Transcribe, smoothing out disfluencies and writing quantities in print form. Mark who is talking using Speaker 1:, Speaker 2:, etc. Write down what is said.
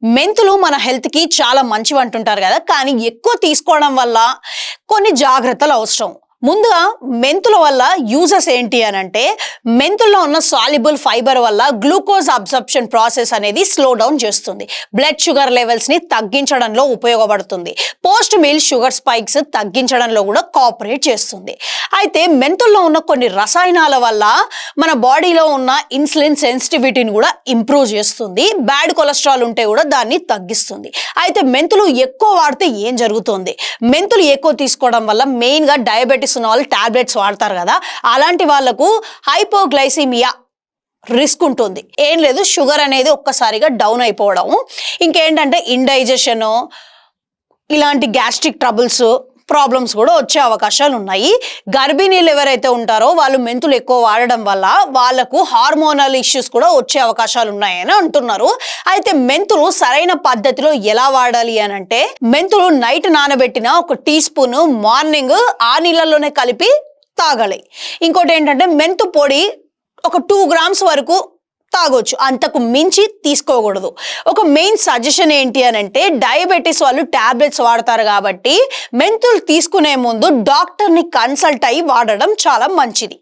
Speaker 1: మెంతులు మన హెల్త్ కి చాలా మంచివి అంటుంటారు కదా. కానీ ఎక్కువ తీసుకోవడం వల్ల కొన్ని జాగ్రత్తలు అవసరం. ముందుగా మెంతుల వల్ల యూజెస్ ఏంటి అని అంటే, మెంతుల్లో ఉన్న సాల్యుబుల్ ఫైబర్ వల్ల గ్లూకోజ్ అబ్జర్ప్షన్ ప్రాసెస్ అనేది స్లో డౌన్ చేస్తుంది. బ్లడ్ షుగర్ లెవెల్స్ ని తగ్గించడంలో ఉపయోగపడుతుంది. పోస్ట్ మీల్ షుగర్ స్పైక్స్ తగ్గించడంలో కూడా కోఆపరేట్ చేస్తుంది. అయితే మెంతుల్లో ఉన్న కొన్ని రసాయనాల వల్ల మన బాడీలో ఉన్న ఇన్సులిన్ సెన్సిటివిటీని కూడా ఇంప్రూవ్ చేస్తుంది. బ్యాడ్ కొలెస్ట్రాల్ ఉంటే కూడా దాన్ని తగ్గిస్తుంది. అయితే మెంతులు ఎక్కువ వాడితే ఏం జరుగుతుంది? మెంతులు ఎక్కువ తీసుకోవడం వల్ల మెయిన్ గా డయాబెటిస్ టాబ్లెట్స్ వాడతారు కదా, అలాంటి వాళ్లకు హైపోగ్లైసిమియా రిస్క్ ఉంటుంది. ఏం లేదు, షుగర్ అనేది ఒక్కసారిగా డౌన్ అయిపోవడం, ఇంకేంటంటే ఇండైజెషన్, ఇలాంటి గ్యాస్ట్రిక్ ప్రాబ్లమ్స్ కూడా వచ్చే అవకాశాలు ఉన్నాయి. గర్భిణీలు ఎవరైతే ఉంటారో వాళ్ళు మెంతులు ఎక్కువ వాడడం వల్ల వాళ్ళకు హార్మోనల్ ఇష్యూస్ కూడా వచ్చే అవకాశాలు ఉన్నాయని అంటున్నారు. అయితే మెంతులు సరైన పద్ధతిలో ఎలా వాడాలి అని అంటే, మెంతులు నైట్ నానబెట్టిన 1 టీ స్పూన్ మార్నింగ్ ఆ నీళ్ళలోనే కలిపి తాగాలి. ఇంకోటి ఏంటంటే మెంతు పొడి ఒక 2 గ్రామ్స్ వరకు తాగొచ్చు, అంతకు మించి తీసుకోకూడదు. ఒక మెయిన్ సజెషన్ ఏంటి అని అంటే, డయాబెటీస్ వాళ్ళు టాబ్లెట్స్ వాడతారు కాబట్టి మెంతులు తీసుకునే ముందు డాక్టర్ని కన్సల్ట్ అయ్యి వాడడం చాలా మంచిది.